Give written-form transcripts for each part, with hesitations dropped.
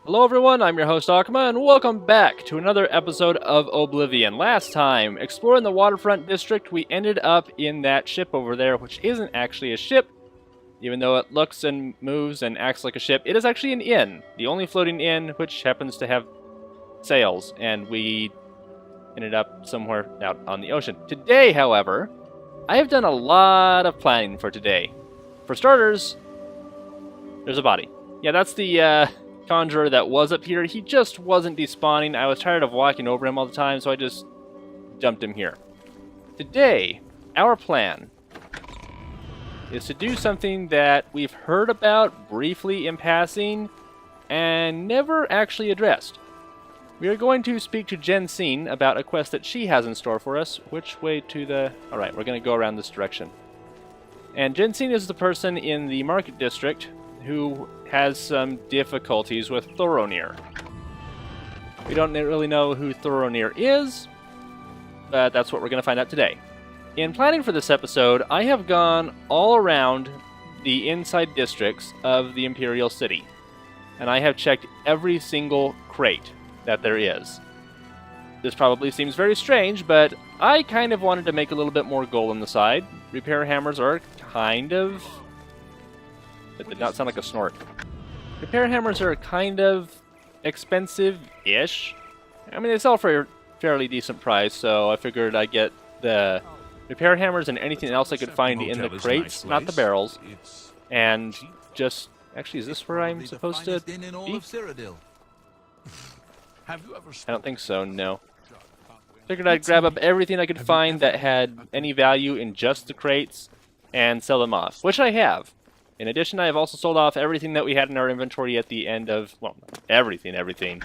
Hello everyone, I'm your host Akuma, and welcome back to another episode of Oblivion. Last time, exploring the waterfront district, we ended up in that ship over there, which isn't actually a ship. Even though it looks and moves and acts like a ship, it is actually an inn. The only floating inn, which happens to have sails, and we ended up somewhere out on the ocean. Today, however, I have done a lot of planning for today. For starters, there's a body. Yeah, that's the conjurer that was up here. He just wasn't despawning. I was tired of walking over him all the time, so I just dumped him here. Today, our plan is to do something that we've heard about briefly in passing and never actually addressed. We are going to speak to Jensine about a quest that she has in store for us. Which way to the... Alright, we're going to go around this direction. And Jensine is the person in the market district who has some difficulties with Thoronir. We don't really know who Thoronir is, but that's what we're going to find out today. In planning for this episode, I have gone all around the inside districts of the Imperial City, and I have checked every single crate that there is. This probably seems very strange, but I kind of wanted to make a little bit more gold on the side. Repair hammers are kind of... That did not sound like a snort. Repair hammers are kind of expensive-ish. I mean, they sell for a fairly decent price, so I figured I'd get the repair hammers and anything else I could find in the crates, not the barrels, and just... Actually, is this where I'm supposed to be? I don't think so, no. Figured I'd grab up everything I could find that had any value in just the crates and sell them off, which I have. In addition, I have also sold off everything that we had in our inventory at the end of... Well, everything.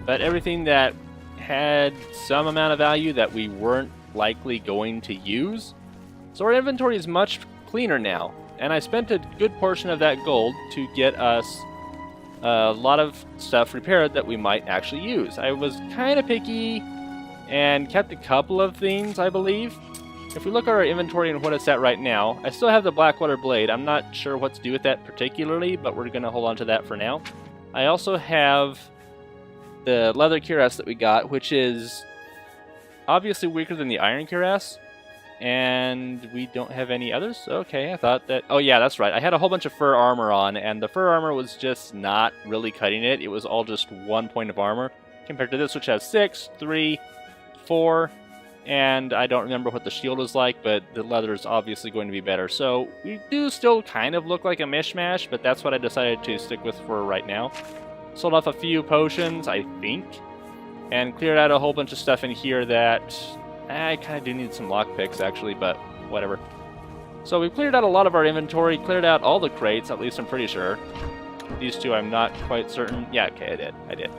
But everything that had some amount of value that we weren't likely going to use. So our inventory is much cleaner now. And I spent a good portion of that gold to get us a lot of stuff repaired that we might actually use. I was kind of picky and kept a couple of things, I believe. If we look at our inventory and what it's at right now, I still have the Blackwater Blade. I'm not sure what to do with that particularly, but we're going to hold on to that for now. I also have the leather cuirass that we got, which is obviously weaker than the iron cuirass, and we don't have any others? Okay, I thought that... Oh yeah, that's right. I had a whole bunch of fur armor on, and the fur armor was just not really cutting it. It was all just 1 point of armor, compared to this, which has 6, 3, 4... And I don't remember what the shield was like, but the leather is obviously going to be better. So we do still kind of look like a mishmash, but that's what I decided to stick with for right now. Sold off a few potions, I think, and cleared out a whole bunch of stuff in here that I kind of do need some lockpicks, actually, but whatever. So we cleared out a lot of our inventory, cleared out all the crates, at least I'm pretty sure. These two I'm not quite certain. Yeah, okay, I did.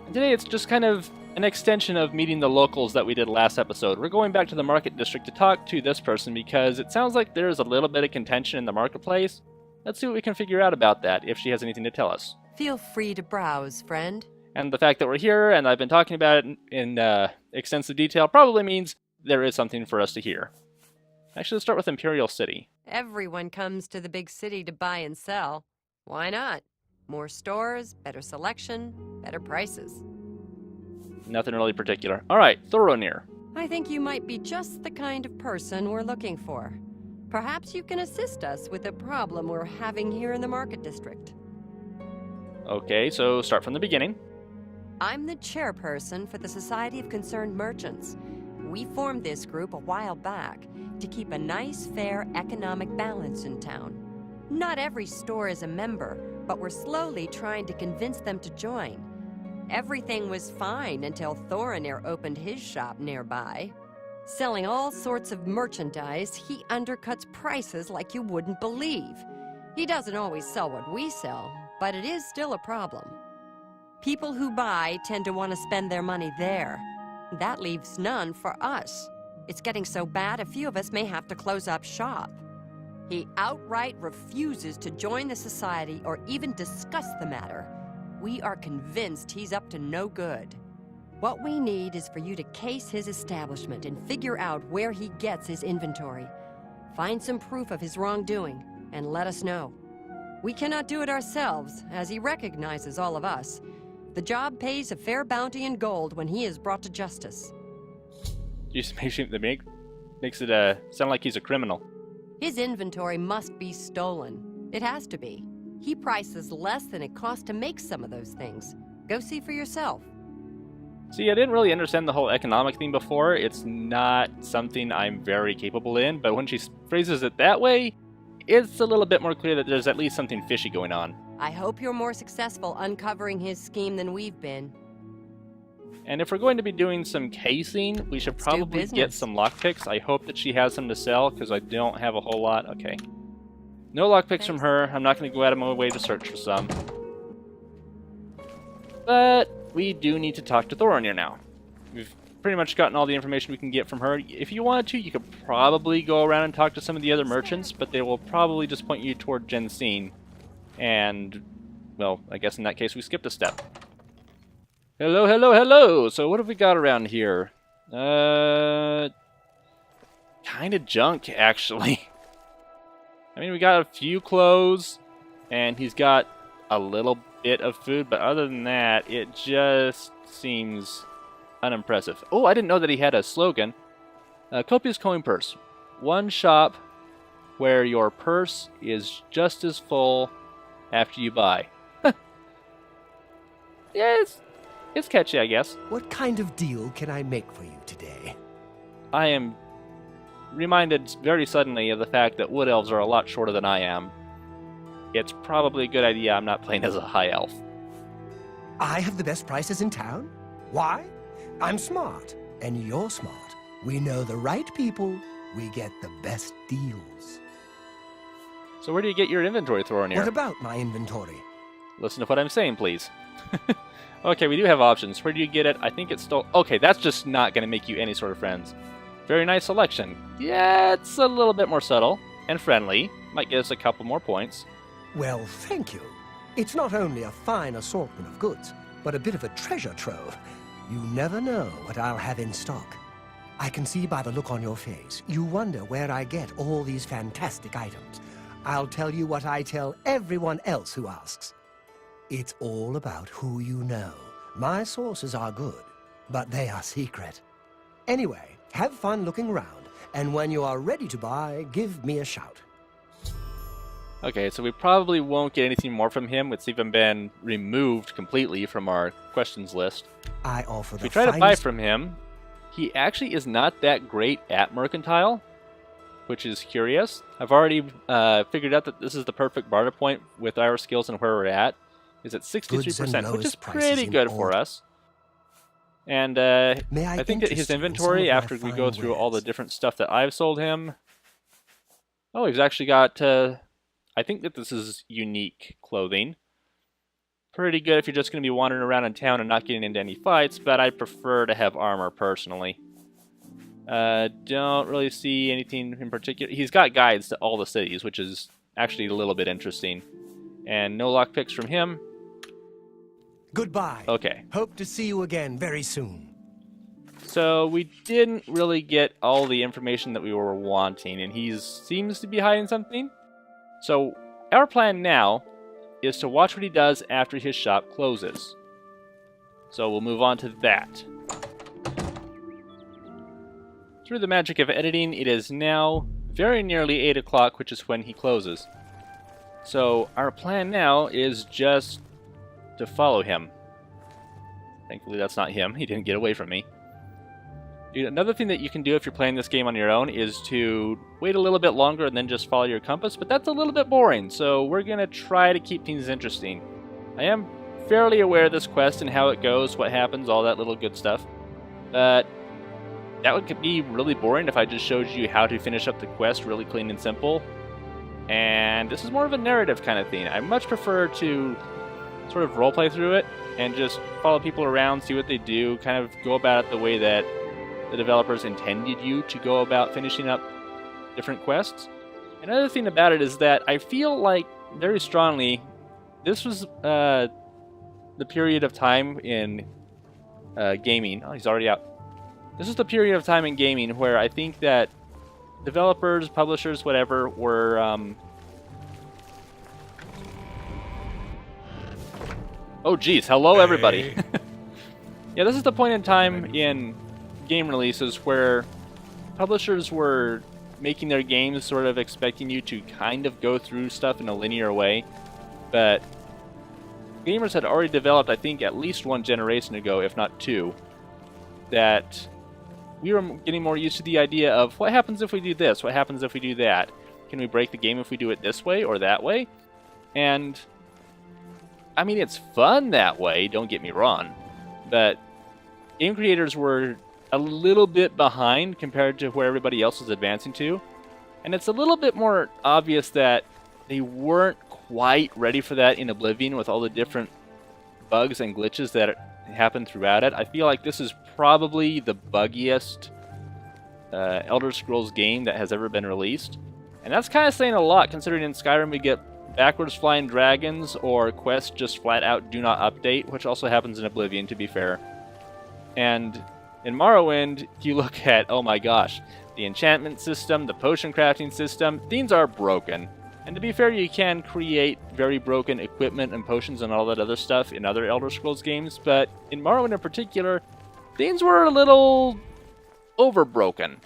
And today it's just kind of an extension of meeting the locals that we did last episode. We're going back to the market district to talk to this person because it sounds like there's a little bit of contention in the marketplace. Let's see what we can figure out about that, if she has anything to tell us. Feel free to browse, friend. And the fact that we're here and I've been talking about it in extensive detail probably means there is something for us to hear. Actually, let's start with Imperial City. Everyone comes to the big city to buy and sell. Why not? More stores, better selection, better prices. Nothing really particular. Alright, Thoronir. I think you might be just the kind of person we're looking for. Perhaps you can assist us with a problem we're having here in the market district. Okay, so start from the beginning. I'm the chairperson for the Society of Concerned Merchants. We formed this group a while back to keep a nice, fair economic balance in town. Not every store is a member, but we're slowly trying to convince them to join. Everything was fine until Thoronir opened his shop nearby. Selling all sorts of merchandise, he undercuts prices like you wouldn't believe. He doesn't always sell what we sell, but it is still a problem. People who buy tend to want to spend their money there. That leaves none for us. It's getting so bad a few of us may have to close up shop. He outright refuses to join the society or even discuss the matter. We are convinced he's up to no good. What we need is for you to case his establishment and figure out where he gets his inventory. Find some proof of his wrongdoing and let us know. We cannot do it ourselves, as he recognizes all of us. The job pays a fair bounty in gold when he is brought to justice. Just makes it sound like he's a criminal. His inventory must be stolen. It has to be. He prices less than it costs to make some of those things. Go see for yourself. See, I didn't really understand the whole economic thing before. It's not something I'm very capable in, but when she phrases it that way, it's a little bit more clear that there's at least something fishy going on. I hope you're more successful uncovering his scheme than we've been. And if we're going to be doing some casing, we should probably get some lockpicks. I hope that she has some to sell, because I don't have a whole lot. Okay. No lockpicks from her. I'm not going to go out of my way to search for some. But we do need to talk to Thorinir now. We've pretty much gotten all the information we can get from her. If you wanted to, you could probably go around and talk to some of the other merchants, but they will probably just point you toward Jensine. And, well, I guess in that case we skipped a step. Hello, hello, hello! So what have we got around here? Kinda junk, actually. I mean, we got a few clothes, and he's got a little bit of food, but other than that, it just seems unimpressive. Oh, I didn't know that he had a slogan. Copious coin purse. One shop where your purse is just as full after you buy. Yeah, it's catchy, I guess. What kind of deal can I make for you today? I am reminded very suddenly of the fact that wood elves are a lot shorter than I am. It's probably a good idea I'm not playing as a high elf. I have the best prices in town? Why? I'm smart, and you're smart. We know the right people, we get the best deals. So where do you get your inventory, Thorinir? What about my inventory? Listen to what I'm saying, please. Okay, we do have options. Where do you get it? I think it's still... Okay, that's just not going to make you any sort of friends. Very nice selection. Yeah, it's a little bit more subtle and friendly. Might get us a couple more points. Well, thank you. It's not only a fine assortment of goods, but a bit of a treasure trove. You never know what I'll have in stock. I can see by the look on your face, you wonder where I get all these fantastic items. I'll tell you what I tell everyone else who asks. It's all about who you know. My sources are good, but they are secret. Anyway, have fun looking around, and when you are ready to buy, give me a shout. Okay, so we probably won't get anything more from him. It's even been removed completely from our questions list. I offer If the we try to buy finest... from him, he actually is not that great at mercantile, which is curious. I've already figured out that this is the perfect barter point with our skills and where we're at. Is at 63%, which is pretty good for us. And I think that his inventory, after we go through all the different stuff that I've sold him... Oh, he's actually got... I think that this is unique clothing. Pretty good if you're just going to be wandering around in town and not getting into any fights, but I prefer to have armor personally. Don't really see anything in particular. He's got guides to all the cities, which is actually a little bit interesting. And no lockpicks from him. Goodbye. Okay. Hope to see you again very soon. So we didn't really get all the information that we were wanting, and he seems to be hiding something. So our plan now is to watch what he does after his shop closes. So we'll move on to that. Through the magic of editing, it is now very nearly 8 o'clock, which is when he closes. So our plan now is just to follow him. Thankfully that's not him. He didn't get away from me. Another thing that you can do if you're playing this game on your own is to wait a little bit longer and then just follow your compass, but that's a little bit boring, so we're going to try to keep things interesting. I am fairly aware of this quest and how it goes, what happens, all that little good stuff, but that would be really boring if I just showed you how to finish up the quest really clean and simple. And this is more of a narrative kind of thing. I much prefer to sort of roleplay through it and just follow people around, see what they do, kind of go about it the way that the developers intended you to go about finishing up different quests. Another thing about it is that I feel like, very strongly, this was the period of time in gaming. Oh, he's already out. This is the period of time in gaming where I think that developers, publishers, whatever, were Oh geez, hello everybody. Yeah, this is the point in time in game releases where publishers were making their games sort of expecting you to kind of go through stuff in a linear way, but gamers had already developed, I think, at least one generation ago, if not two, that we were getting more used to the idea of what happens if we do this, what happens if we do that, can we break the game if we do it this way or that way? And I mean, it's fun that way, don't get me wrong, but game creators were a little bit behind compared to where everybody else was advancing to, and it's a little bit more obvious that they weren't quite ready for that in Oblivion with all the different bugs and glitches that happen throughout it. I feel like this is probably the buggiest Elder Scrolls game that has ever been released, and that's kind of saying a lot considering in Skyrim we get backwards flying dragons or quests just flat out do not update, which also happens in Oblivion, to be fair. And in Morrowind, you look at, oh my gosh, the enchantment system, the potion crafting system, things are broken. And to be fair, you can create very broken equipment and potions and all that other stuff in other Elder Scrolls games, but in Morrowind in particular, things were a little overbroken.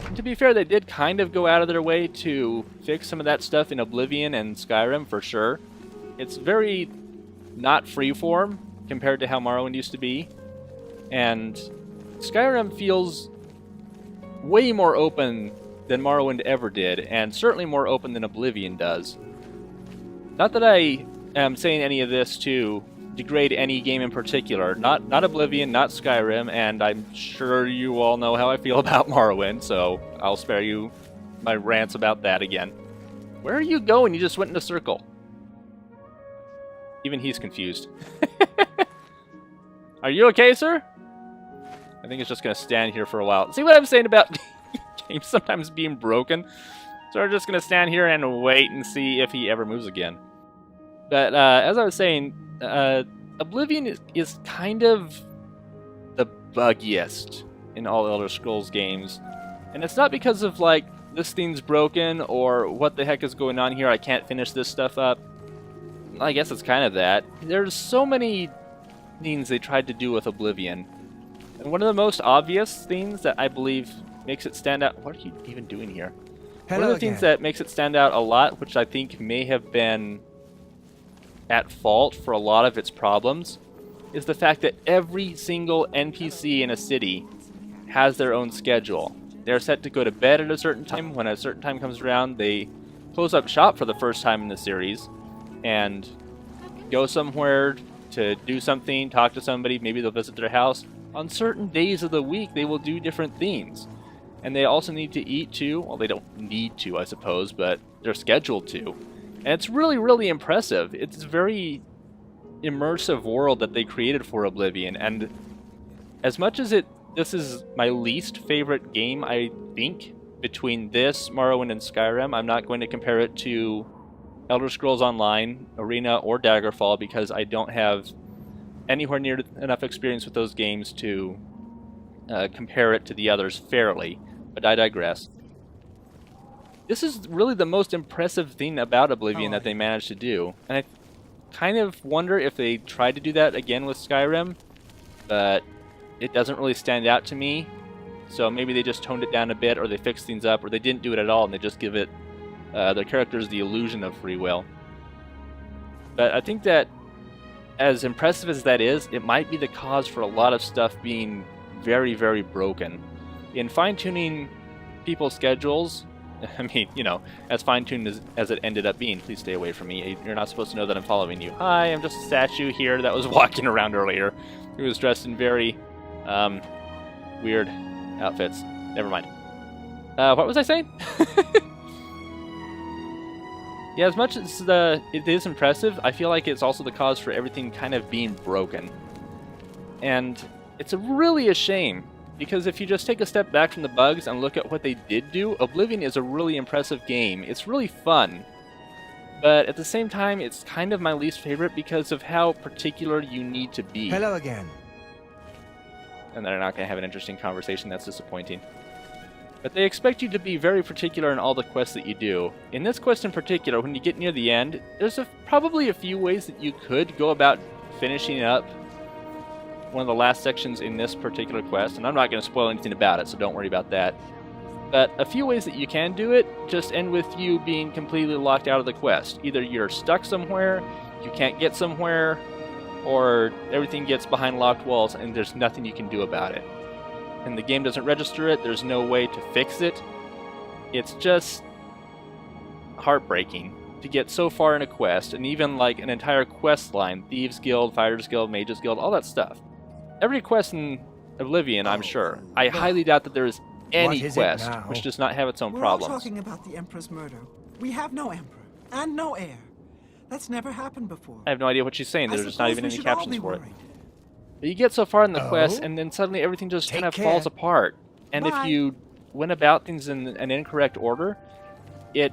And to be fair, they did kind of go out of their way to fix some of that stuff in Oblivion and Skyrim, for sure. It's very not freeform compared to how Morrowind used to be. And Skyrim feels way more open than Morrowind ever did, and certainly more open than Oblivion does. Not that I am saying any of this to degrade any game in particular. Not Oblivion, not Skyrim, and I'm sure you all know how I feel about Morrowind, so I'll spare you my rants about that again. Where are you going? You just went in a circle. Even he's confused. Are you okay, sir? I think it's just going to stand here for a while. See what I'm saying about games sometimes being broken? So we're just going to stand here and wait and see if he ever moves again. But as I was saying, Oblivion is kind of the buggiest in all Elder Scrolls games. And it's not because of, like, this thing's broken or what the heck is going on here, I can't finish this stuff up. I guess it's kind of that. There's so many things they tried to do with Oblivion. And one of the most obvious things that I believe makes it stand out... What are you even doing here? Hello one of the things that makes it stand out a lot, which I think may have been at fault for a lot of its problems, is the fact that every single NPC in a city has their own schedule. They're set to go to bed at a certain time. When a certain time comes around, they close up shop for the first time in the series and go somewhere to do something, talk to somebody, maybe they'll visit their house. On certain days of the week, they will do different things. And they also need to eat too. Well, they don't need to, I suppose, but they're scheduled to. And it's really, really impressive. It's a very immersive world that they created for Oblivion. And as much as this is my least favorite game, I think, between this, Morrowind, and Skyrim, I'm not going to compare it to Elder Scrolls Online, Arena, or Daggerfall because I don't have anywhere near enough experience with those games to compare it to the others fairly. But I digress. This is really the most impressive thing about Oblivion that they managed to do. And I kind of wonder if they tried to do that again with Skyrim, but it doesn't really stand out to me. So maybe they just toned it down a bit, or they fixed things up, or they didn't do it at all, and they just give it their characters the illusion of free will. But I think that as impressive as that is, it might be the cause for a lot of stuff being very, very broken. In fine-tuning people's schedules, I mean, you know, as fine-tuned as it ended up being, please stay away from me. You're not supposed to know that I'm following you. Hi, I'm just a statue here that was walking around earlier. He was dressed in very weird outfits. Never mind. What was I saying? Yeah, as much as it is impressive, I feel like it's also the cause for everything kind of being broken. And it's really a shame, because if you just take a step back from the bugs and look at what they did do, Oblivion is a really impressive game. It's really fun. But at the same time, it's kind of my least favorite because of how particular you need to be. Hello again. And they're not going to have an interesting conversation. That's disappointing. But they expect you to be very particular in all the quests that you do. In this quest in particular, when you get near the end, there's probably a few ways that you could go about finishing up one of the last sections in this particular quest, and I'm not going to spoil anything about it, so don't worry about that. But a few ways that you can do it just end with you being completely locked out of the quest. Either you're stuck somewhere, you can't get somewhere, or everything gets behind locked walls and there's nothing you can do about it. And the game doesn't register it, there's no way to fix it. It's just heartbreaking to get so far in a quest, and even like an entire quest line, Thieves Guild, Fighters Guild, Mages Guild, all that stuff. Every quest in Oblivion, I'm sure. I highly doubt that there is any quest which does not have its own problems. We're all talking about the Emperor's murder. We have no Emperor, and no heir. That's never happened before. I have no idea what she's saying, there's just not even any captions for it. But you get so far in the quest, and then suddenly everything just kind of falls apart. And if you went about things in an incorrect order, it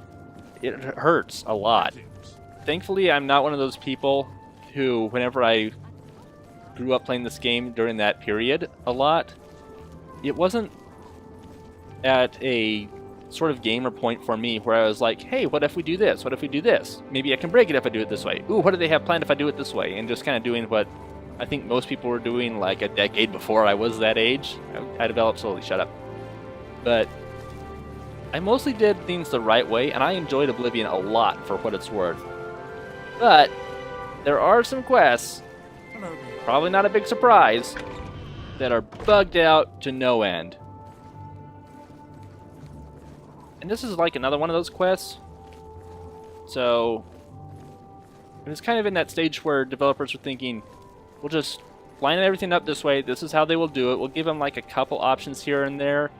hurts a lot. Thankfully, I'm not one of those people who, whenever I grew up playing this game during that period a lot, it wasn't at a sort of gamer point for me where I was like, hey, what if we do this? What if we do this? Maybe I can break it if I do it this way. Ooh, what do they have planned if I do it this way? And just kind of doing what I think most people were doing like a decade before I was that age. I developed slowly, shut up. But I mostly did things the right way, and I enjoyed Oblivion a lot for what it's worth. But there are some quests, probably not a big surprise, that are bugged out to no end. And this is like another one of those quests. So it was kind of in that stage where developers were thinking, we'll just line everything up this way, this is how they will do it, we'll give them like a couple options here and there,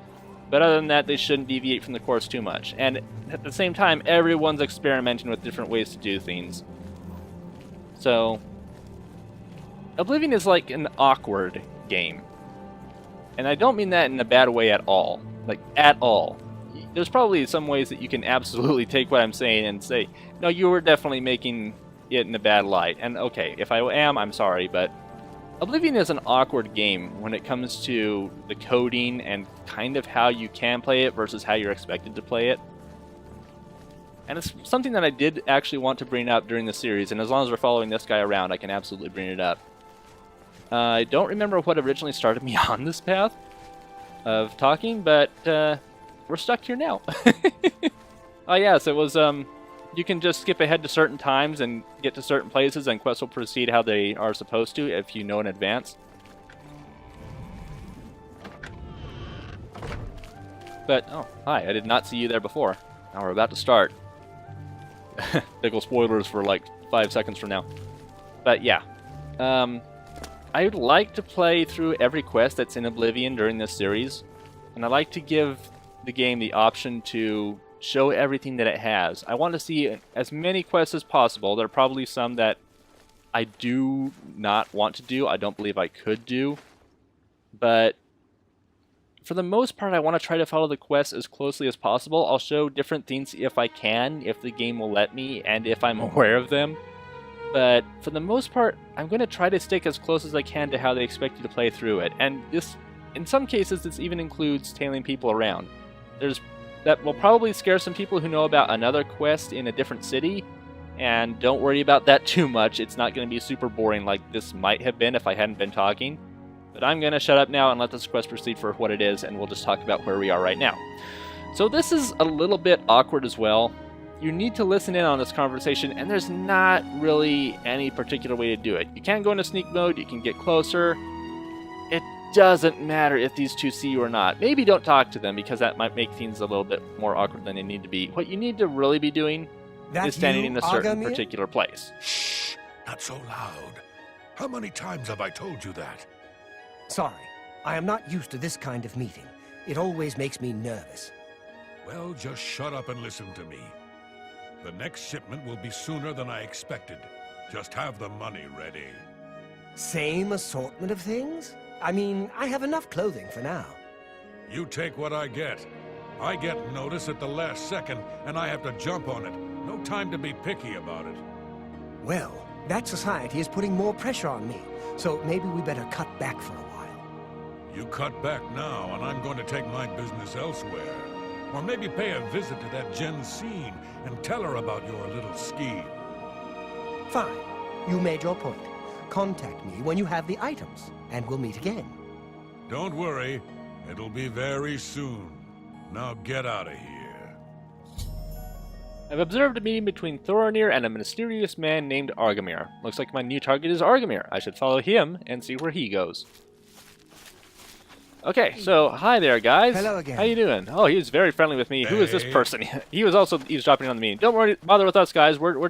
but other than that they shouldn't deviate from the course too much. And at the same time, everyone's experimenting with different ways to do things. So Oblivion is like an awkward game. And I don't mean that in a bad way at all. Like, at all. There's probably some ways that you can absolutely take what I'm saying and say, no, you were definitely making it in a bad light. And okay, if I am, I'm sorry, but Oblivion is an awkward game when it comes to the coding and kind of how you can play it versus how you're expected to play it. And it's something that I did actually want to bring up during the series, and as long as we're following this guy around, I can absolutely bring it up. I don't remember what originally started me on this path of talking, but we're stuck here now. Oh yes, it was, you can just skip ahead to certain times and get to certain places, and quests will proceed how they are supposed to if you know in advance. But, oh, hi, I did not see you there before. Now we're about to start. Big ol' spoilers for like 5 seconds from now. But yeah, I would like to play through every quest that's in Oblivion during this series, and I like to give the game the option to show everything that it has. I want to see as many quests as possible. There are probably some that I do not want to do. I don't believe I could do. But for the most part, I want to try to follow the quests as closely as possible. I'll show different things if I can, if the game will let me, and if I'm aware of them. But for the most part, I'm going to try to stick as close as I can to how they expect you to play through it. And this, in some cases, this even includes tailing people around. That will probably scare some people who know about another quest in a different city, and don't worry about that too much. It's not going to be super boring like this might have been if I hadn't been talking. But I'm going to shut up now and let this quest proceed for what it is, and we'll just talk about where we are right now. So this is a little bit awkward as well. You need to listen in on this conversation, and there's not really any particular way to do it. You can go into sneak mode, you can get closer. It doesn't matter if these two see you or not. Maybe don't talk to them, because that might make things a little bit more awkward than they need to be. What you need to really be doing is standing in a certain particular place. Shh! Not so loud. How many times have I told you that? Sorry, I am not used to this kind of meeting. It always makes me nervous. Well, just shut up and listen to me. The next shipment will be sooner than I expected. Just have the money ready. Same assortment of things? I mean, I have enough clothing for now. You take what I get. I get notice at the last second, and I have to jump on it. No time to be picky about it. Well, that society is putting more pressure on me, so maybe we better cut back for a while. You cut back now, and I'm going to take my business elsewhere. Or maybe pay a visit to that Jensine and tell her about your little scheme. Fine. You made your point. Contact me when you have the items, and we'll meet again. Don't worry. It'll be very soon. Now get out of here. I've observed a meeting between Thoronir and a mysterious man named Argamir. Looks like my new target is Argamir. I should follow him and see where he goes. Okay, so hi there, guys. Hello again. How you doing? Oh, he was very friendly with me. Who is this Hey. person? He was also eavesdropping on the meeting. Don't worry, bother with us, guys. We're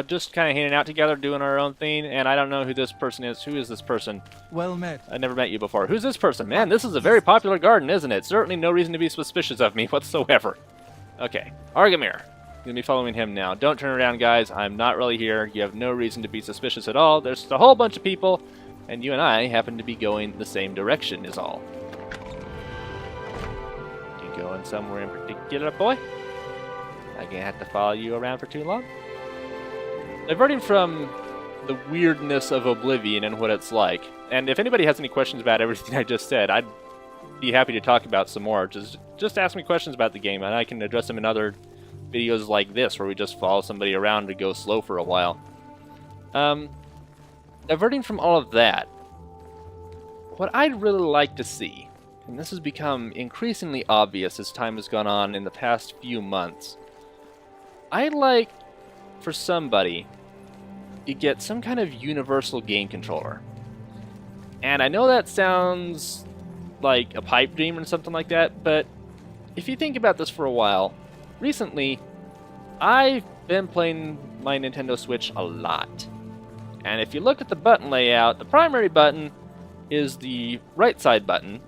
just kind of hanging out together, doing our own thing, and I don't know who this person is. Who is this person? Well met. I never met you before. Who's this person? Man, this is a very popular garden, isn't it? Certainly no reason to be suspicious of me whatsoever. Okay, Argamir. Gonna be following him now. Don't turn around, guys. I'm not really here. You have no reason to be suspicious at all. There's a whole bunch of people, and you and I happen to be going the same direction is all. You going somewhere in particular, boy? I'm gonna have to follow you around for too long. Diverting from the weirdness of Oblivion and what it's like, and if anybody has any questions about everything I just said, I'd be happy to talk about some more. Just ask me questions about the game, and I can address them in other videos like this, where we just follow somebody around to go slow for a while. Diverting from all of that, what I'd really like to see, and this has become increasingly obvious as time has gone on in the past few months, I'd like for somebody to get some kind of universal game controller. And I know that sounds like a pipe dream or something like that, but if you think about this for a while, recently, I've been playing my Nintendo Switch a lot. And if you look at the button layout, the primary button is the right side button,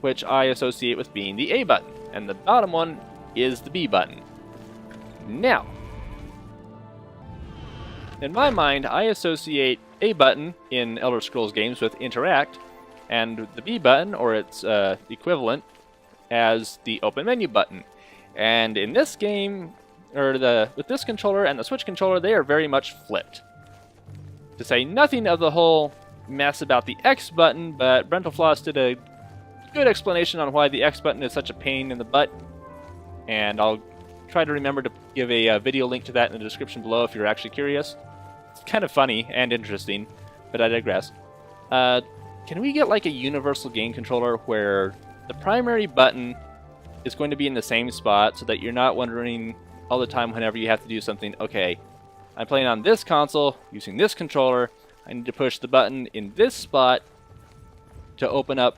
which I associate with being the A button, and the bottom one is the B button. Now, in my mind, I associate A button in Elder Scrolls games with interact, and the B button, or its equivalent, as the open menu button. And in this game, with this controller and the Switch controller, they are very much flipped. To say nothing of the whole mess about the X button, but Brentalfloss did a good explanation on why the X button is such a pain in the butt. And I'll try to remember to give a video link to that in the description below if you're actually curious. It's kind of funny and interesting, but I digress. Can we get like a universal game controller where the primary button is going to be in the same spot so that you're not wondering all the time whenever you have to do something, okay, I'm playing on this console using this controller, I need to push the button in this spot to open up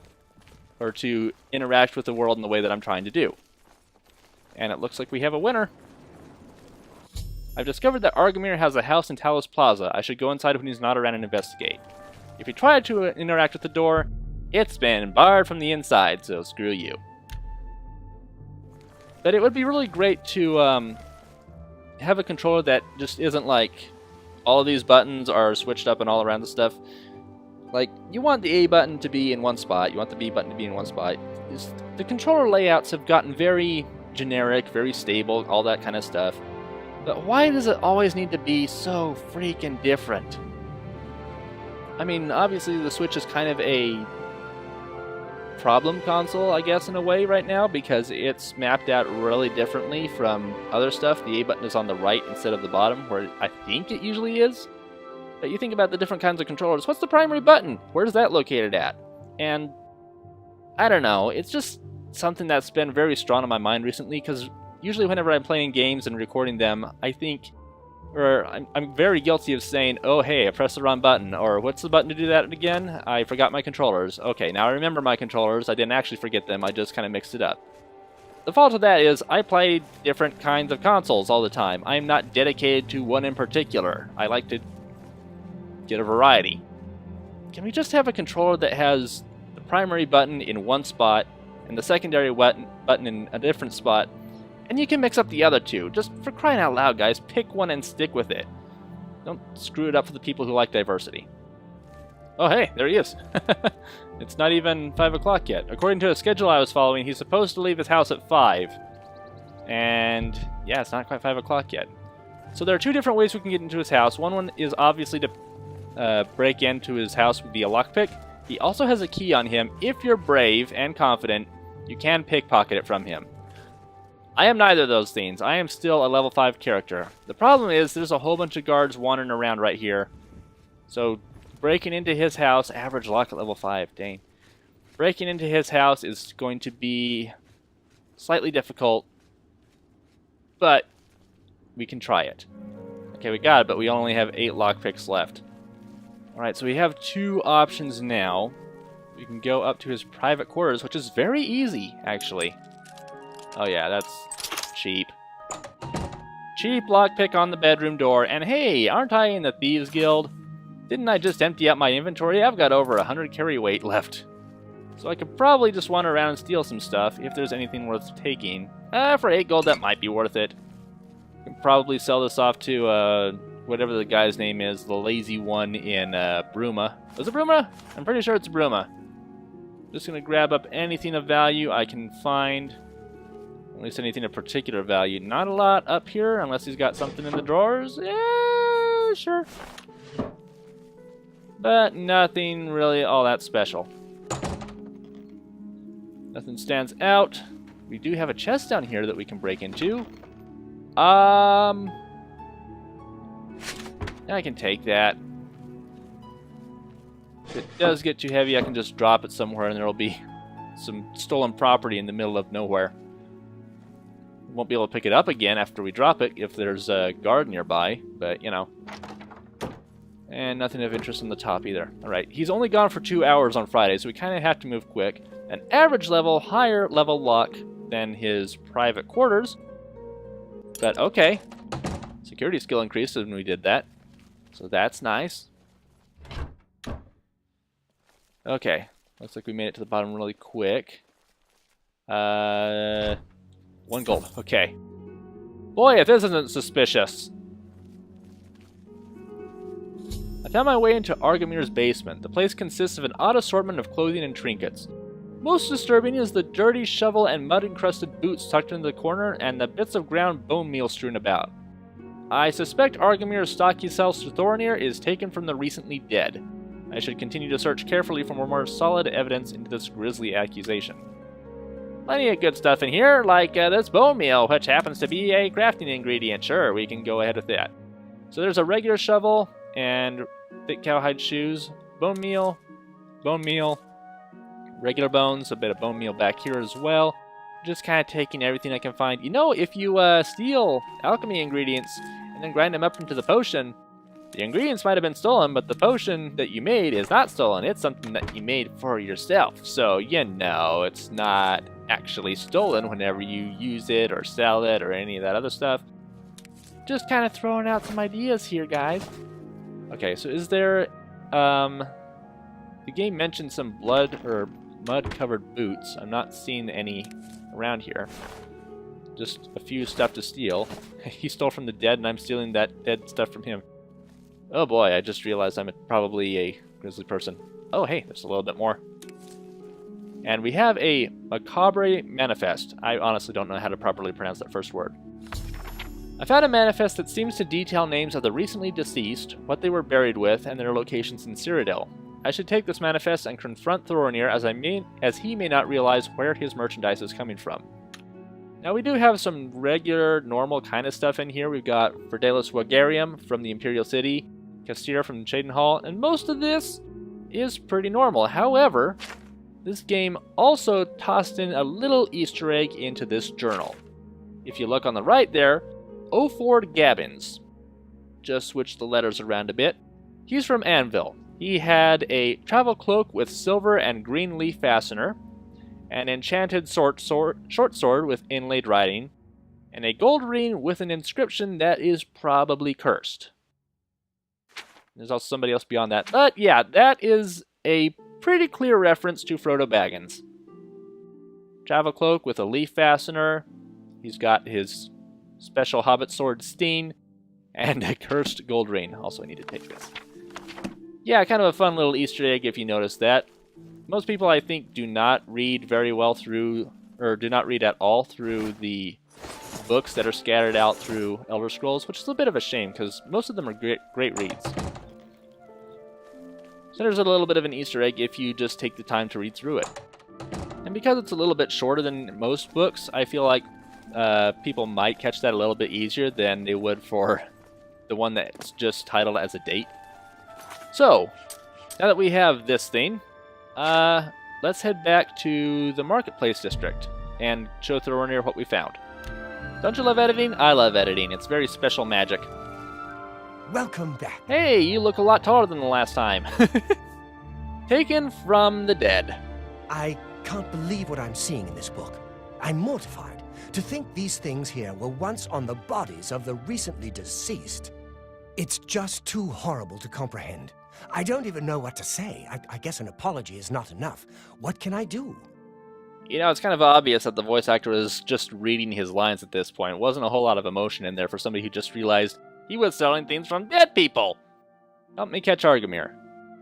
or to interact with the world in the way that I'm trying to do. And it looks like we have a winner. I've discovered that Argamir has a house in Talos Plaza. I should go inside when he's not around and investigate. If you try to interact with the door, it's been barred from the inside, so screw you. But it would be really great to have a controller that just isn't like all of these buttons are switched up and all around the stuff. Like, you want the A button to be in one spot, you want the B button to be in one spot. The controller layouts have gotten very generic, very stable, all that kind of stuff. But why does it always need to be so freaking different? I mean, obviously the Switch is kind of a problem console, I guess, in a way right now, because it's mapped out really differently from other stuff. The A button is on the right instead of the bottom, where I think it usually is. But you think about the different kinds of controllers. What's the primary button? Where's that located at? And I don't know, it's just something that's been very strong on my mind recently, because usually whenever I'm playing games and recording them, I think, or I'm very guilty of saying, oh hey, I pressed the wrong button, or what's the button to do that again? I forgot my controllers. Okay, now I remember my controllers, I didn't actually forget them, I just kind of mixed it up. The fault of that is, I play different kinds of consoles all the time. I'm not dedicated to one in particular. I like to get a variety. Can we just have a controller that has the primary button in one spot, and the secondary button in a different spot, and you can mix up the other two? Just for crying out loud, guys, pick one and stick with it. Don't screw it up for the people who like diversity. Oh hey, there he is. It's not even 5 o'clock yet. According to a schedule I was following, he's supposed to leave his house at 5. And yeah, it's not quite 5 o'clock yet. So there are two different ways we can get into his house. One is obviously to break into his house via lockpick. He also has a key on him. If you're brave and confident, you can pickpocket it from him. I am neither of those things. I am still a level 5 character. The problem is there's a whole bunch of guards wandering around right here. So breaking into his house, average lock at level 5, dang. Breaking into his house is going to be slightly difficult, but we can try it. Okay, we got it, but we only have 8 lockpicks left. Alright, so we have 2 options now. We can go up to his private quarters, which is very easy, actually. Oh yeah, that's cheap. Cheap lockpick on the bedroom door, and hey, aren't I in the Thieves Guild? Didn't I just empty out my inventory? I've got over 100 carry weight left. So I could probably just wander around and steal some stuff, if there's anything worth taking. For 8 gold, that might be worth it. I can probably sell this off to, whatever the guy's name is, the lazy one in, Bruma. Was it Bruma? I'm pretty sure it's Bruma. Just gonna grab up anything of value I can find. At least anything of particular value. Not a lot up here, unless he's got something in the drawers. Yeah, sure. But nothing really all that special. Nothing stands out. We do have a chest down here that we can break into. I can take that. If it does get too heavy, I can just drop it somewhere and there'll be some stolen property in the middle of nowhere. Won't be able to pick it up again after we drop it if there's a guard nearby, but you know. And nothing of interest on the top either. Alright, he's only gone for 2 hours on Friday, so we kind of have to move quick. An average level, higher level lock than his private quarters. But okay. Security skill increased when we did that. So that's nice. Okay, looks like we made it to the bottom really quick. 1 gold, okay. Boy, if this isn't suspicious. I found my way into Argamir's basement. The place consists of an odd assortment of clothing and trinkets. Most disturbing is the dirty shovel and mud-encrusted boots tucked into the corner and the bits of ground bone meal strewn about. I suspect Argamir's stock he sells to Thorinir is taken from the recently dead. I should continue to search carefully for more solid evidence into this grisly accusation. Plenty of good stuff in here, like this bone meal, which happens to be a crafting ingredient. Sure, we can go ahead with that. So there's a regular shovel and thick cowhide shoes, bone meal, regular bones, a bit of bone meal back here as well. Just kind of taking everything I can find. You know, if you steal alchemy ingredients and then grind them up into the potion, the ingredients might have been stolen, but the potion that you made is not stolen. It's something that you made for yourself. So, you know, it's not actually stolen whenever you use it or sell it or any of that other stuff. Just kind of throwing out some ideas here, guys. Okay, so is there... the game mentioned some blood or mud-covered boots. I'm not seeing any around here. Just a few stuff to steal. He stole from the dead, and I'm stealing that dead stuff from him. Oh boy, I just realized I'm probably a grizzly person. Oh hey, there's a little bit more. And we have a macabre manifest. I honestly don't know how to properly pronounce that first word. I found a manifest that seems to detail names of the recently deceased, what they were buried with, and their locations in Cyrodiil. I should take this manifest and confront Thorinir as he may not realize where his merchandise is coming from. Now we do have some regular, normal kind of stuff in here. We've got Verdalis Wagarium from the Imperial City, Castir from Cheydinhal, and most of this is pretty normal. However, this game also tossed in a little Easter egg into this journal. If you look on the right there, Oford Gabbins. Just switch the letters around a bit. He's from Anvil. He had a travel cloak with silver and green leaf fastener, an enchanted short sword with inlaid writing, and a gold ring with an inscription that is probably cursed. There's also somebody else beyond that. But yeah, that is a pretty clear reference to Frodo Baggins. Travel cloak with a leaf fastener. He's got his special hobbit sword Steen, and a cursed gold ring. Also, I need to take this. Yeah, kind of a fun little Easter egg if you notice that. Most people, I think, do not read very well through, or do not read at all through the books that are scattered out through Elder Scrolls, which is a bit of a shame, because most of them are great reads. So there's a little bit of an Easter egg if you just take the time to read through it. And because it's a little bit shorter than most books, I feel like people might catch that a little bit easier than they would for the one that's just titled as a date. So, now that we have this thing, let's head back to the Marketplace District and show Thorinir what we found. Don't you love editing? I love editing. It's very special magic. Welcome back. Hey, you look a lot taller than the last time. Taken from the dead. I can't believe what I'm seeing in this book. I'm mortified to think these things here were once on the bodies of the recently deceased. It's just too horrible to comprehend. I don't even know what to say. I guess an apology is not enough. What can I do? You know, it's kind of obvious that the voice actor was just reading his lines at this point. Wasn't a whole lot of emotion in there for somebody who just realized he was selling things from dead people. Help me catch Argamir.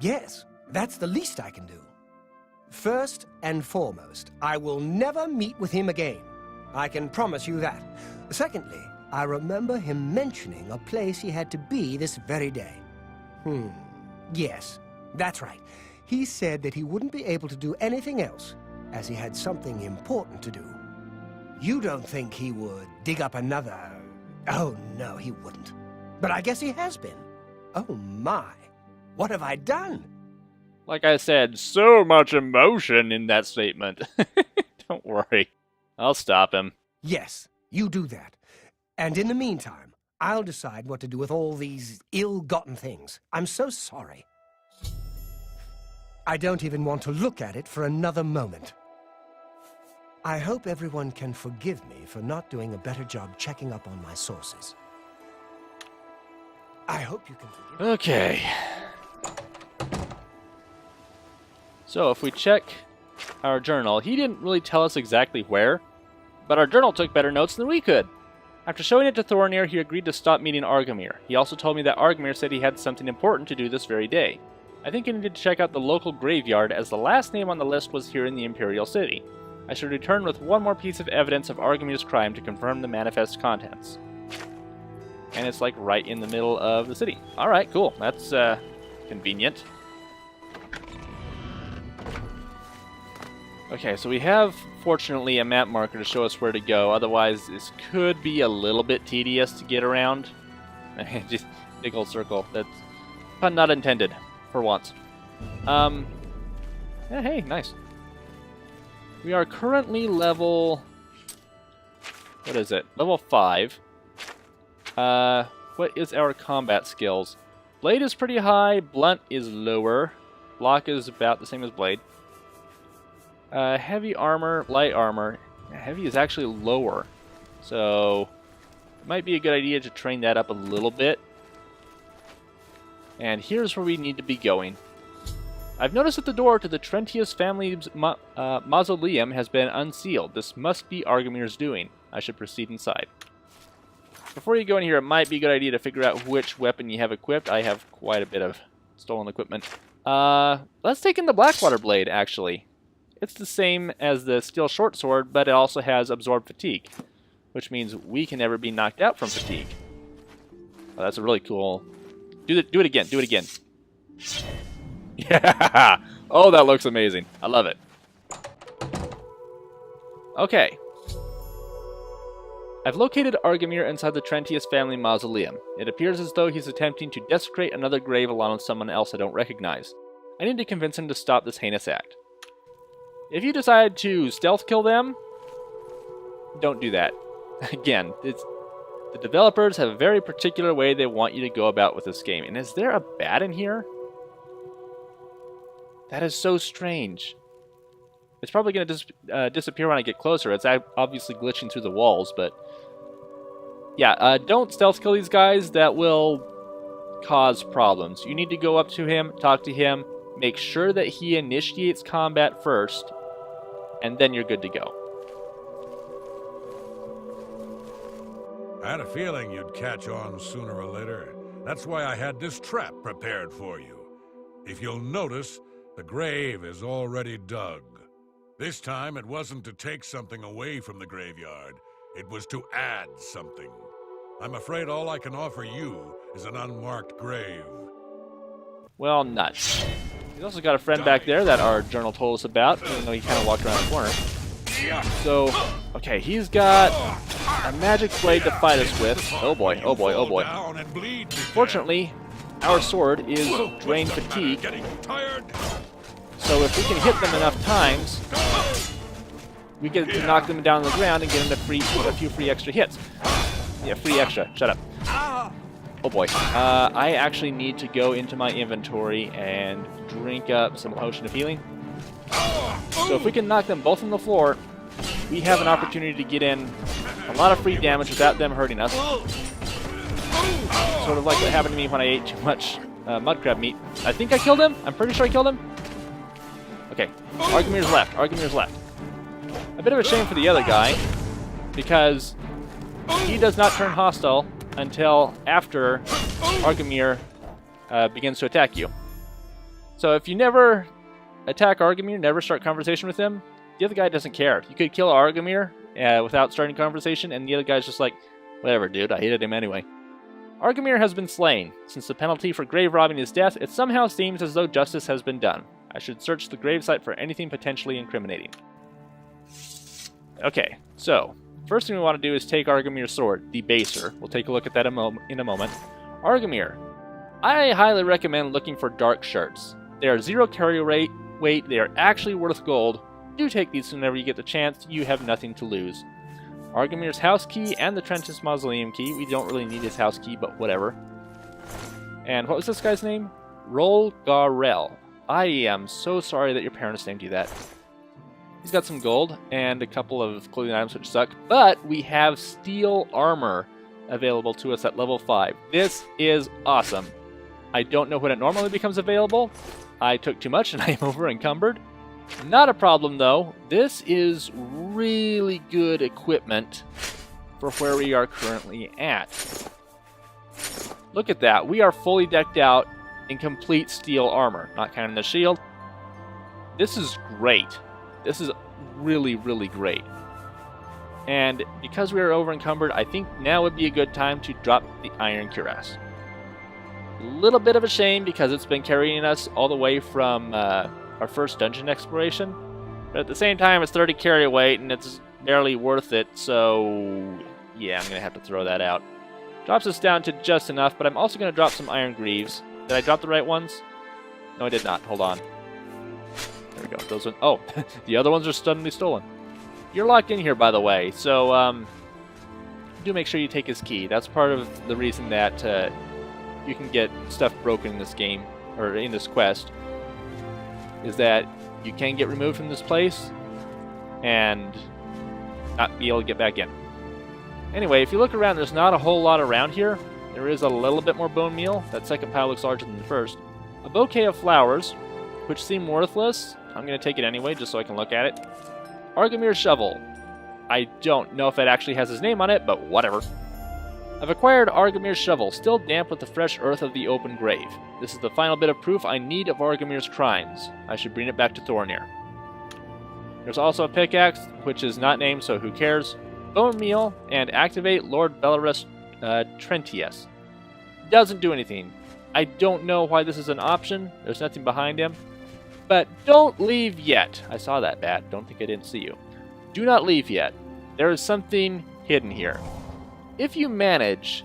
Yes, that's the least I can do. First and foremost, I will never meet with him again. I can promise you that. Secondly, I remember him mentioning a place he had to be this very day. Yes, that's right. He said that he wouldn't be able to do anything else, as he had something important to do. You don't think he would dig up another... Oh, no, he wouldn't. But I guess he has been. Oh, my. What have I done? Like I said, so much emotion in that statement. Don't worry. I'll stop him. Yes, you do that. And in the meantime, I'll decide what to do with all these ill-gotten things. I'm so sorry. I don't even want to look at it for another moment. I hope everyone can forgive me for not doing a better job checking up on my sources. I hope you can forgive me. Okay. So if we check our journal, he didn't really tell us exactly where, but our journal took better notes than we could. After showing it to Thorinir, he agreed to stop meeting Argamir. He also told me that Argamir said he had something important to do this very day. I think I needed to check out the local graveyard, as the last name on the list was here in the Imperial City. I should return with one more piece of evidence of Argamir's crime to confirm the manifest's contents. And it's like right in the middle of the city. Alright, cool. That's convenient. Okay, so we have, fortunately, a map marker to show us where to go. Otherwise, this could be a little bit tedious to get around. Just big old circle. That's pun not intended, for once. Yeah, hey, nice. We are currently level... What is it? Level 5. What is our combat skills? Blade is pretty high. Blunt is lower. Block is about the same as Blade. Heavy armor, light armor. Heavy is actually lower. So, it might be a good idea to train that up a little bit. And here's where we need to be going. I've noticed that the door to the Trentius family's mausoleum has been unsealed. This must be Argamir's doing. I should proceed inside. Before you go in here, it might be a good idea to figure out which weapon you have equipped. I have quite a bit of stolen equipment. Let's take in the Blackwater Blade, actually. It's the same as the Steel Short Sword, but it also has Absorb Fatigue, which means we can never be knocked out from fatigue. Oh, that's a really cool... Do it again, do it again. Yeah! Oh, that looks amazing. I love it. Okay. I've located Argamir inside the Trentius family mausoleum. It appears as though he's attempting to desecrate another grave along with someone else I don't recognize. I need to convince him to stop this heinous act. If you decide to stealth kill them, don't do that. Again, the developers have a very particular way they want you to go about with this game. And is there a bat in here? That is so strange. It's probably going to disappear when I get closer. It's obviously glitching through the walls, but... Yeah, don't stealth kill these guys. That will cause problems. You need to go up to him, talk to him, make sure that he initiates combat first, and then you're good to go. I had a feeling you'd catch on sooner or later. That's why I had this trap prepared for you. If you'll notice, the grave is already dug. This time, it wasn't to take something away from the graveyard. It was to add something. I'm afraid all I can offer you is an unmarked grave. Well, nuts. He's also got a friend back there that our journal told us about, even though he kind of walked around the corner. So, okay, he's got a magic blade to fight us with. Oh boy, oh boy, oh boy. Fortunately, our sword is drain fatigue, so if we can hit them enough times, we get to knock them down on the ground and get into a few free extra hits. Yeah, free extra. Shut up. Oh boy. I actually need to go into my inventory and drink up some potion of healing. So if we can knock them both on the floor, we have an opportunity to get in a lot of free damage without them hurting us. Sort of like what happened to me when I ate too much mud crab meat. I think I killed him. I'm pretty sure I killed him. Okay. Argumir's left. Argumir's left. A bit of a shame for the other guy, because he does not turn hostile until after Argumir begins to attack you. So if you never attack Argumir, never start conversation with him, the other guy doesn't care. You could kill Argumir without starting conversation, and the other guy's just like, whatever, dude, I hated him anyway. Argumir has been slain. Since the penalty for grave robbing is death, it somehow seems as though justice has been done. I should search the gravesite for anything potentially incriminating. Okay, so first thing we want to do is take Argumir's sword, the Baser. We'll take a look at that in a moment. Argumir. I highly recommend looking for dark shirts. They are 0 carry weight, they are actually worth gold. Do take these whenever you get the chance, you have nothing to lose. Argumir's house key and the Trentus Mausoleum key. We don't really need his house key, but whatever. And what was this guy's name? Rolgarel. I am so sorry that your parents named you that. He's got some gold and a couple of clothing items which suck, but we have steel armor available to us at level 5. This is awesome. I don't know when it normally becomes available. I took too much and I am over encumbered. Not a problem though. This is really good equipment for where we are currently at. Look at that. We are fully decked out in complete steel armor, not counting the shield. This is great. This is really, really great. And because we are over encumbered, I think now would be a good time to drop the Iron Cuirass. A little bit of a shame because it's been carrying us all the way from our first dungeon exploration. But at the same time, it's 30 carry weight and it's barely worth it, so yeah, I'm going to have to throw that out. Drops us down to just enough, but I'm also going to drop some Iron Greaves. Did I drop the right ones? No, I did not. Hold on. There we go. Those ones. Oh, the other ones are suddenly stolen. You're locked in here, by the way, so do make sure you take his key. That's part of the reason that you can get stuff broken in this game, or in this quest, is that you can get removed from this place and not be able to get back in. Anyway, if you look around, there's not a whole lot around here. There is a little bit more bone meal. That second pile looks larger than the first. A bouquet of flowers, which seem worthless. I'm going to take it anyway, just so I can look at it. Argumir's shovel. I don't know if it actually has his name on it, but whatever. I've acquired Argumir's shovel, still damp with the fresh earth of the open grave. This is the final bit of proof I need of Argumir's crimes. I should bring it back to Thornir. There's also a pickaxe, which is not named, so who cares. Bone meal, and activate Lord Belarus Trentius. Doesn't do anything. I don't know why this is an option. There's nothing behind him. But don't leave yet. I saw that, Bat. Don't think I didn't see you. Do not leave yet. There is something hidden here. If you manage,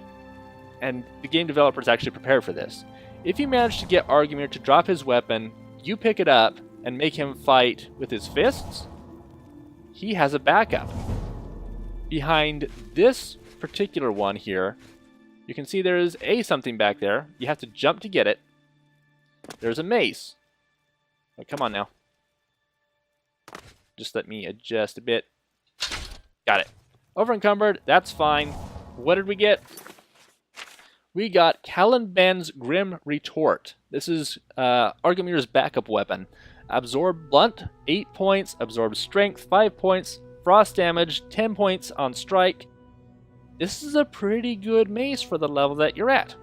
and the game developers actually prepared for this, if you manage to get Argumir to drop his weapon, you pick it up and make him fight with his fists, he has a backup. Behind this particular one here, you can see there is something back there. You have to jump to get it. There's a mace. Oh, come on now. Just let me adjust a bit. Got it. Over encumbered, that's fine. What did we get? We got Caliban's Grim Retort. This is Argumir's backup weapon. Absorb Blunt, 8 points. Absorb Strength, 5 points. Frost damage, 10 points on strike. This is a pretty good mace for the level that you're at.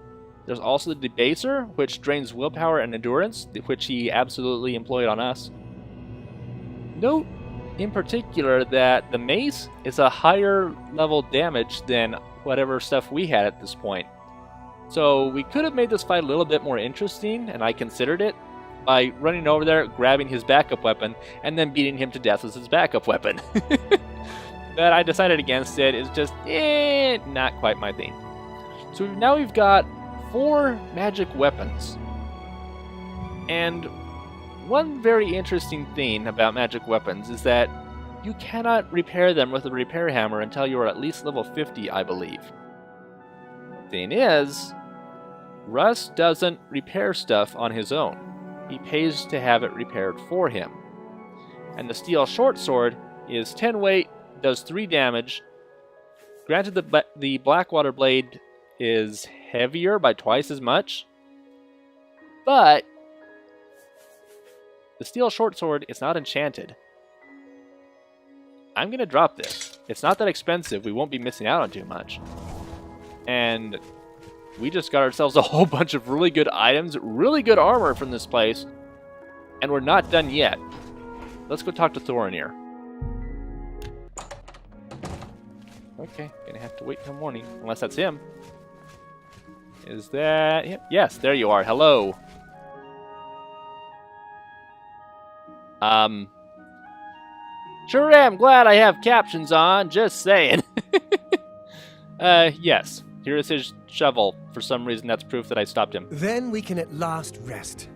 There's also the Debaser, which drains willpower and endurance, which he absolutely employed on us. Note in particular that the mace is a higher level damage than whatever stuff we had at this point. So we could have made this fight a little bit more interesting, and I considered it, by running over there, grabbing his backup weapon, and then beating him to death with his backup weapon. But I decided against it. It's just, not quite my thing. So now we've got 4 magic weapons. And one very interesting thing about magic weapons is that you cannot repair them with a repair hammer until you are at least level 50, I believe. Thing is, Russ doesn't repair stuff on his own. He pays to have it repaired for him. And the steel short sword is 10 weight, does 3 damage. Granted, the Blackwater blade is heavier by twice as much, but the steel short sword is not enchanted. I'm going to drop this. It's not that expensive. We won't be missing out on too much. And we just got ourselves a whole bunch of really good items, really good armor from this place, and we're not done yet. Let's go talk to Thorinir. Okay, gonna have to wait till morning, unless that's him. Is that... Yep. Yes, there you are. Hello. Sure am glad I have captions on, just saying. Yes. Here is his shovel. For some reason, that's proof that I stopped him. Then we can at last rest.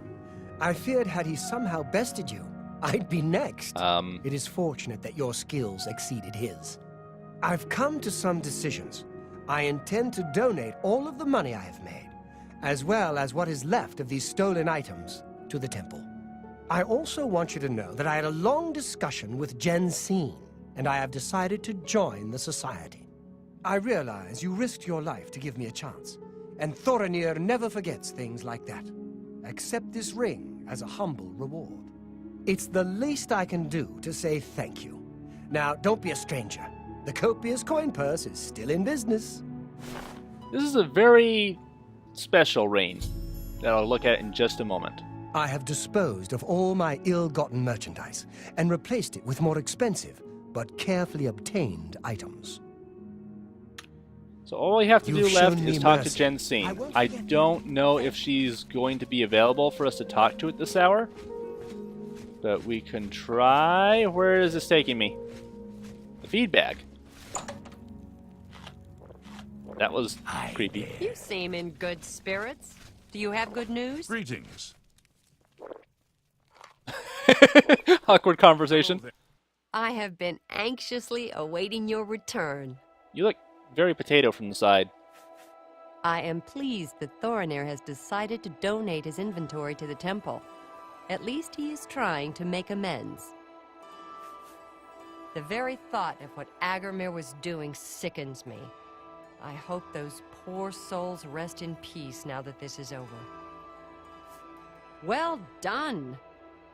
I feared had he somehow bested you, I'd be next. It is fortunate that your skills exceeded his. I've come to some decisions. I intend to donate all of the money I have made, as well as what is left of these stolen items, to the temple. I also want you to know that I had a long discussion with Jensine, and I have decided to join the society. I realize you risked your life to give me a chance, and Thorinir never forgets things like that. Accept this ring as a humble reward. It's the least I can do to say thank you. Now, don't be a stranger. The copious coin purse is still in business. This is a very special ring that I'll look at in just a moment. I have disposed of all my ill-gotten merchandise and replaced it with more expensive but carefully obtained items. So all we have to do You've left shown is me talk to mercy. Jensine. I don't know if she's going to be available for us to talk to at this hour, but we can try. Where is this taking me? The feed bag. That was creepy. You seem in good spirits. Do you have good news? Greetings. Awkward conversation. I have been anxiously awaiting your return. You look very potato from the side. I am pleased that Thorinir has decided to donate his inventory to the temple. At least he is trying to make amends. The very thought of what Agarmir was doing sickens me. I hope those poor souls rest in peace now that this is over. Well done!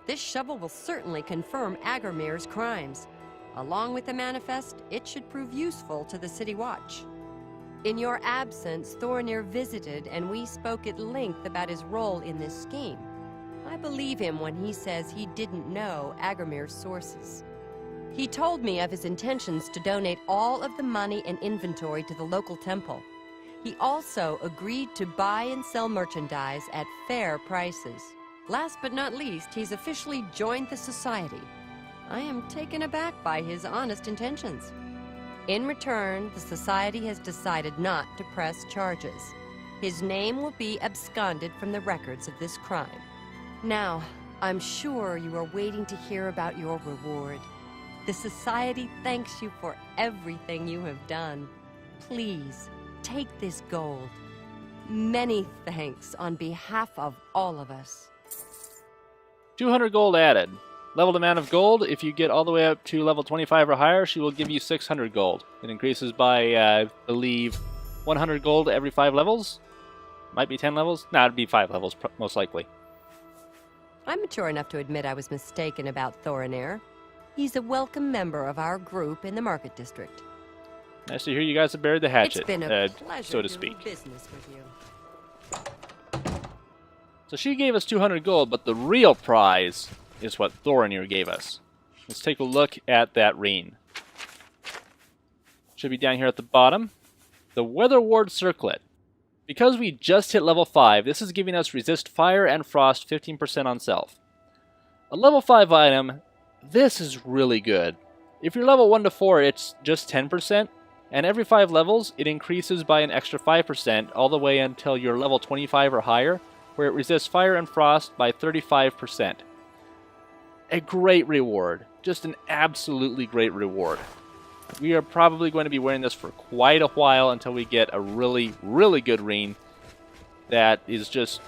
This shovel will certainly confirm Agarmir's crimes. Along with the manifest, it should prove useful to the City Watch. In your absence, Thorinir visited and we spoke at length about his role in this scheme. I believe him when he says he didn't know Agarmir's sources. He told me of his intentions to donate all of the money and inventory to the local temple. He also agreed to buy and sell merchandise at fair prices. Last but not least, he's officially joined the society. I am taken aback by his honest intentions. In return, the society has decided not to press charges. His name will be absconded from the records of this crime. Now, I'm sure you are waiting to hear about your reward. The society thanks you for everything you have done. Please, take this gold. Many thanks on behalf of all of us. 200 gold added. Leveled amount of gold, if you get all the way up to level 25 or higher, she will give you 600 gold. It increases by, I believe, 100 gold every 5 levels? Might be 10 levels? No, it'd be 5 levels, most likely. I'm mature enough to admit I was mistaken about Thorinir. He's a welcome member of our group in the Market District. Nice to hear you guys have buried the hatchet, It's been a pleasure so to doing speak. business with you. So she gave us 200 gold, but the real prize is what Thorinir gave us. Let's take a look at that ring. Should be down here at the bottom. The Weather Ward Circlet. Because we just hit level 5, this is giving us resist fire and frost 15% on self. A level 5 item, this is really good. If you're level 1 to 4, it's just 10%, and every 5 levels, it increases by an extra 5% all the way until you're level 25 or higher, where it resists fire and frost by 35%. A great reward. Just an absolutely great reward. We are probably going to be wearing this for quite a while until we get a really, really good ring that is just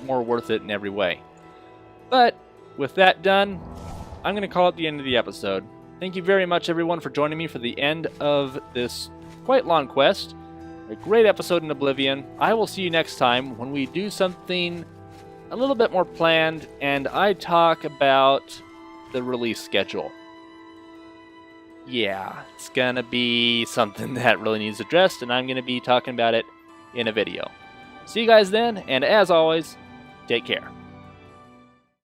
more worth it in every way. But with that done, I'm going to call it the end of the episode. Thank you very much, everyone, for joining me for the end of this quite long quest. A great episode in Oblivion. I will see you next time when we do something a little bit more planned and I talk about the release schedule. Yeah, it's gonna be something that really needs addressed, and I'm gonna be talking about it in a video. See you guys then, and as always, take care.